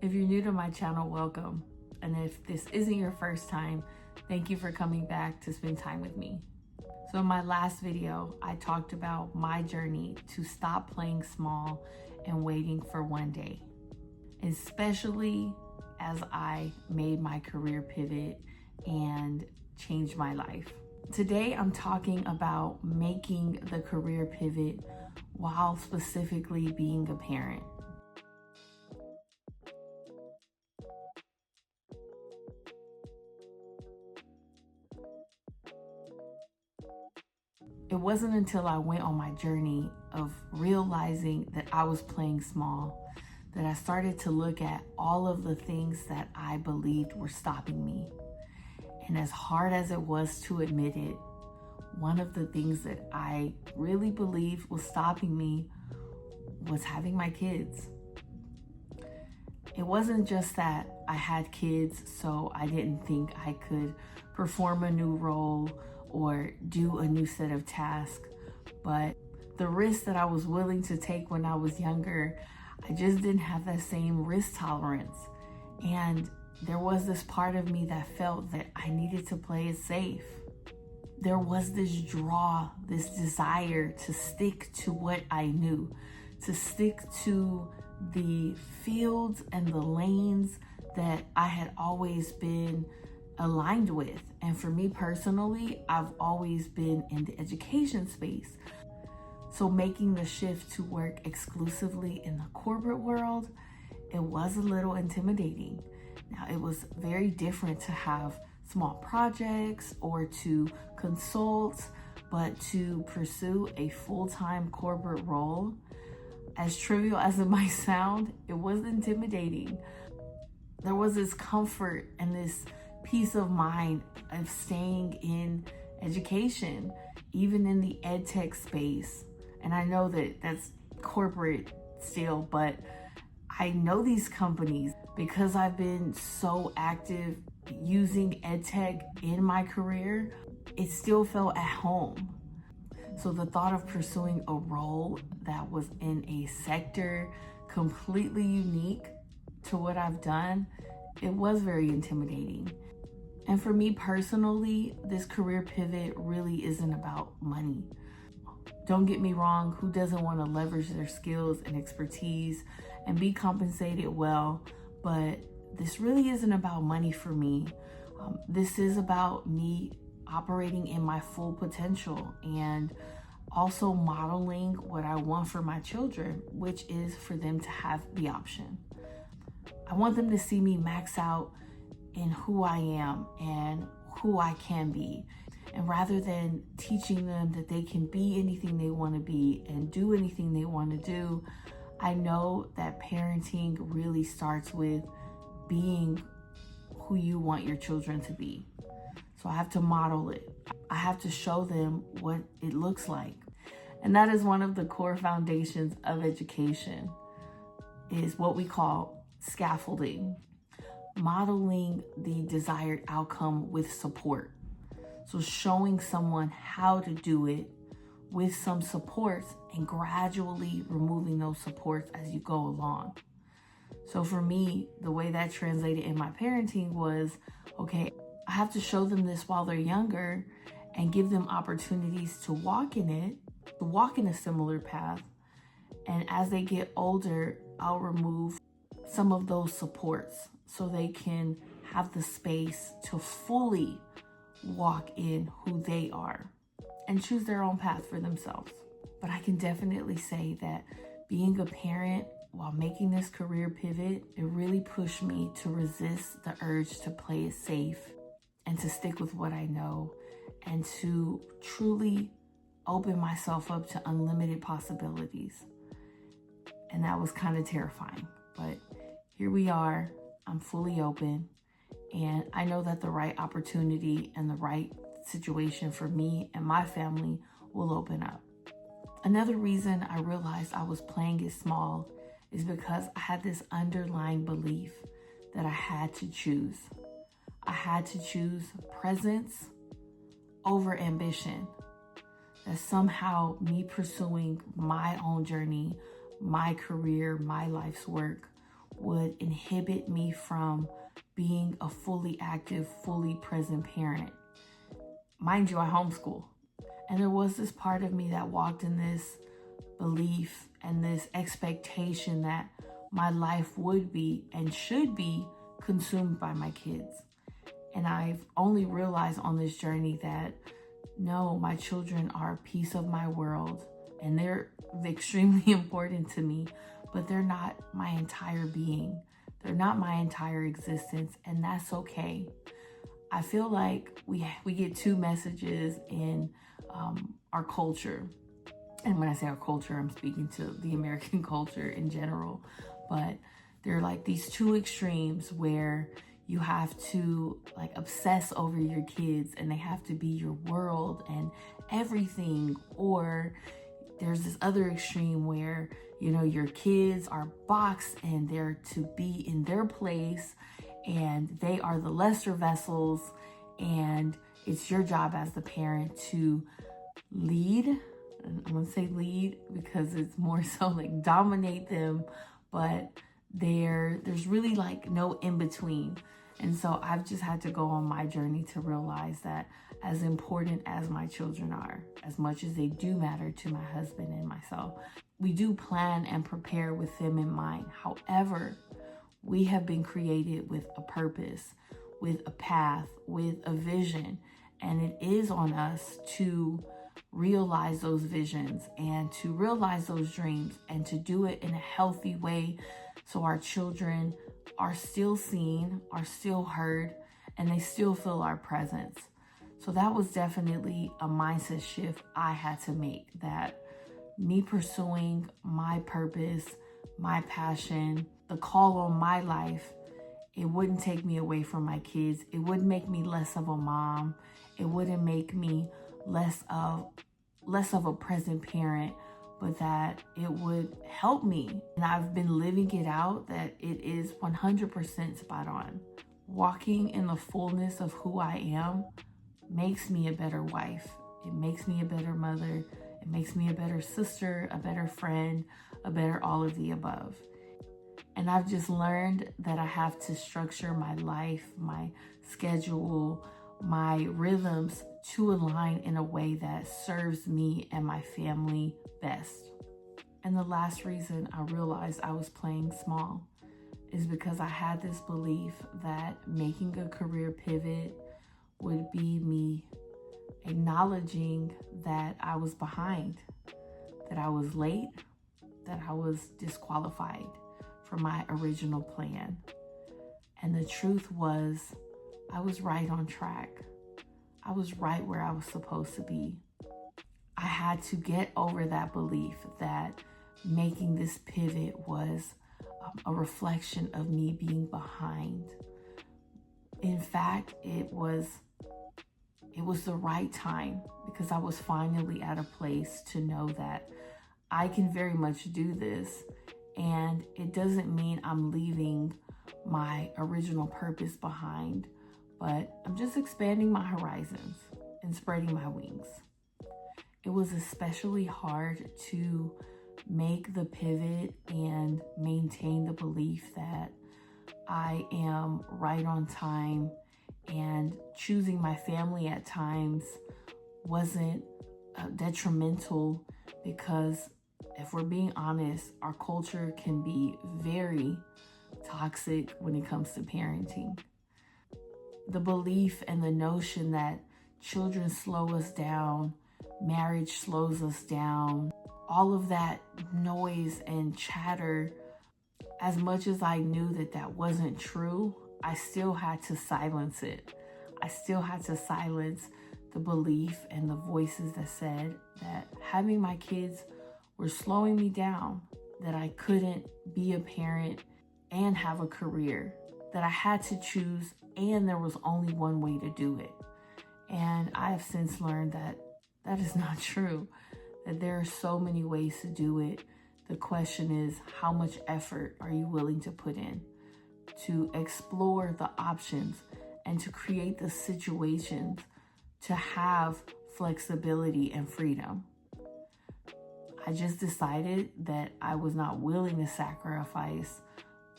If you're new to my channel, welcome. And if this isn't your first time, thank you for coming back to spend time with me. So in my last video, I talked about my journey to stop playing small and waiting for one day, especially as I made my career pivot and changed my life. Today, I'm talking about making the career pivot while specifically being a parent. It wasn't until I went on my journey of realizing that I was playing small that I started to look at all of the things that I believed were stopping me. And as hard as it was to admit it, one of the things that I really believed was stopping me was having my kids. It wasn't just that I had kids, so I didn't think I could perform a new role or do a new set of tasks, but the risk that I was willing to take when I was younger, I just didn't have that same risk tolerance. And there was this part of me that felt that I needed to play it safe. There was this draw, this desire to stick to what I knew, to stick to the fields and the lanes that I had always been aligned with. And for me personally, I've always been in the education space. So making the shift to work exclusively in the corporate world, it was a little intimidating. Now, it was very different to have small projects or to consult, but to pursue a full-time corporate role, as trivial as it might sound, it was intimidating. There was this comfort and this peace of mind of staying in education, even in the ed tech space. And I know that that's corporate still, but I know these companies because I've been so active using ed tech in my career. It still felt at home. So the thought of pursuing a role that was in a sector completely unique to what I've done, it was very intimidating. And for me personally, this career pivot really isn't about money. Don't get me wrong, who doesn't want to leverage their skills and expertise and be compensated well? But this really isn't about money for me. This is about me operating in my full potential and also modeling what I want for my children, which is for them to have the option. I want them to see me max out in who I am and who I can be. And rather than teaching them that they can be anything they want to be and do anything they want to do, I know that parenting really starts with being who you want your children to be. So I have to model it. I have to show them what it looks like. And that is one of the core foundations of education, is what we call scaffolding, modeling the desired outcome with support. So showing someone how to do it with some supports and gradually removing those supports as you go along. So for me, the way that translated in my parenting was, okay, I have to show them this while they're younger and give them opportunities to walk in it, to walk in a similar path. And as they get older, I'll remove some of those supports so they can have the space to fully walk in who they are and choose their own path for themselves. But I can definitely say that being a parent while making this career pivot, it really pushed me to resist the urge to play it safe and to stick with what I know and to truly open myself up to unlimited possibilities. And that was kind of terrifying, but here we are. I'm fully open, and I know that the right opportunity and the right situation for me and my family will open up. Another reason I realized I was playing it small is because I had this underlying belief that I had to choose. I had to choose presence over ambition. That somehow me pursuing my own journey, my career, my life's work would inhibit me from being a fully active, fully present parent. Mind you, I homeschool. And there was this part of me that walked in this belief and this expectation that my life would be and should be consumed by my kids. And I've only realized on this journey that no, my children are a piece of my world and they're extremely important to me, but they're not my entire being. They're not my entire existence, and that's okay. I feel like we get two messages in our culture. And when I say our culture, I'm speaking to the American culture in general. But they're like these two extremes where you have to like obsess over your kids and they have to be your world and everything. Or there's this other extreme where, you know, your kids are boxed and they're to be in their place and they are the lesser vessels, and it's your job as the parent to lead. I'm gonna say lead because it's more so like dominate them, but there's really like no in between. And so I've just had to go on my journey to realize that as important as my children are, as much as they do matter to my husband and myself, we do plan and prepare with them in mind. However, we have been created with a purpose, with a path, with a vision, and it is on us to realize those visions and to realize those dreams and to do it in a healthy way so our children are still seen, are still heard, and they still feel our presence. So that was definitely a mindset shift I had to make, that me pursuing my purpose, my passion, the call on my life, it wouldn't take me away from my kids. It wouldn't make me less of a mom. It wouldn't make me less of a present parent, but that it would help me. And I've been living it out that it is 100% spot on. Walking in the fullness of who I am makes me a better wife. It makes me a better mother. It makes me a better sister, a better friend, a better all of the above. And I've just learned that I have to structure my life, my schedule, my rhythms to align in a way that serves me and my family best. And the last reason I realized I was playing small is because I had this belief that making a career pivot would be me acknowledging that I was behind, that I was late, that I was disqualified from my original plan. And the truth was, I was right on track. I was right where I was supposed to be. I had to get over that belief that making this pivot was a reflection of me being behind. In fact, it was the right time because I was finally at a place to know that I can very much do this. And it doesn't mean I'm leaving my original purpose behind, but I'm just expanding my horizons and spreading my wings. It was especially hard to make the pivot and maintain the belief that I am right on time, and choosing my family at times wasn't detrimental, because if we're being honest, our culture can be very toxic when it comes to parenting. The belief and the notion that children slow us down, marriage slows us down, all of that noise and chatter, as much as I knew that that wasn't true, I still had to silence it. I still had to silence the belief and the voices that said that having my kids were slowing me down, that I couldn't be a parent and have a career, that I had to choose and there was only one way to do it. And I have since learned that that is not true, that there are so many ways to do it. The question is, how much effort are you willing to put in to explore the options and to create the situations to have flexibility and freedom? I just decided that I was not willing to sacrifice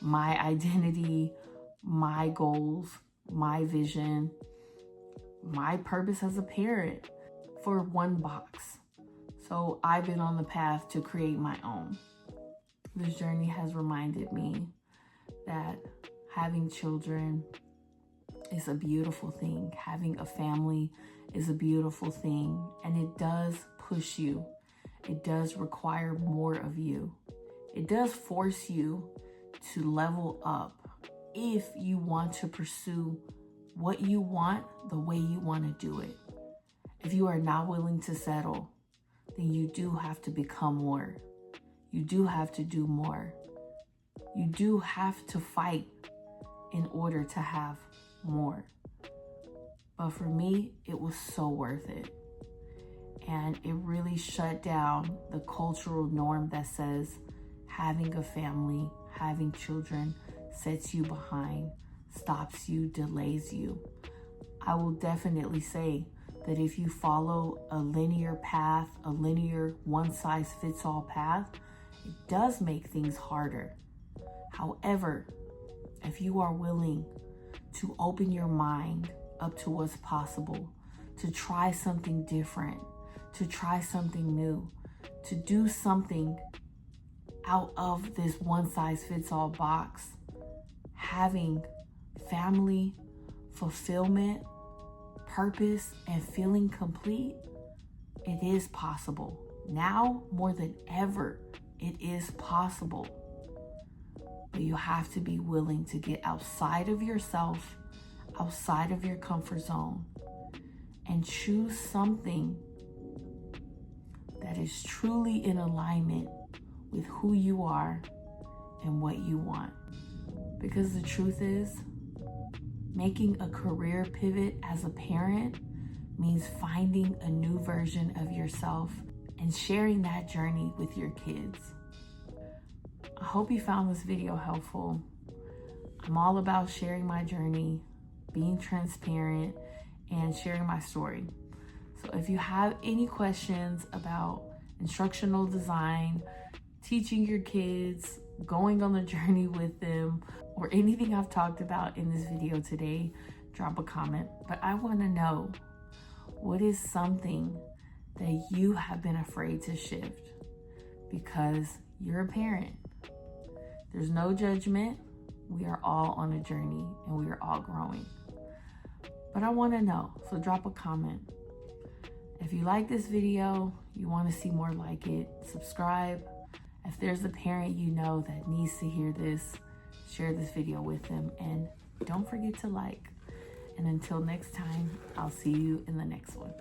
my identity, my goals, my vision, my purpose as a parent for one box. So I've been on the path to create my own. This journey has reminded me that having children is a beautiful thing. Having a family is a beautiful thing. And it does push you. It does require more of you. It does force you to level up if you want to pursue what you want the way you want to do it. If you are not willing to settle, then you do have to become more. You do have to do more. You do have to fight in order to have more. But for me, it was so worth it. And it really shut down the cultural norm that says having a family, having children sets you behind, stops you, delays you. I will definitely say that if you follow a linear path, a linear one-size-fits-all path, it does make things harder. However, if you are willing to open your mind up to what's possible, to try something different, to try something new, to do something out of this one-size-fits-all box, having family, fulfillment, purpose, and feeling complete, it is possible. Now more than ever, it is possible. But you have to be willing to get outside of yourself, outside of your comfort zone, and choose something that is truly in alignment with who you are and what you want. Because the truth is, making a career pivot as a parent means finding a new version of yourself and sharing that journey with your kids. I hope you found this video helpful. I'm all about sharing my journey, being transparent, and sharing my story. So if you have any questions about instructional design, teaching your kids, going on the journey with them, or anything I've talked about in this video today, drop a comment. But I want to know, what is something that you have been afraid to shift? Because you're a parent. There's no judgment. We are all on a journey and we are all growing. But I want to know, so drop a comment. If you like this video, you want to see more like it, subscribe. If there's a parent you know that needs to hear this, share this video with them, and don't forget to like. And until next time, I'll see you in the next one.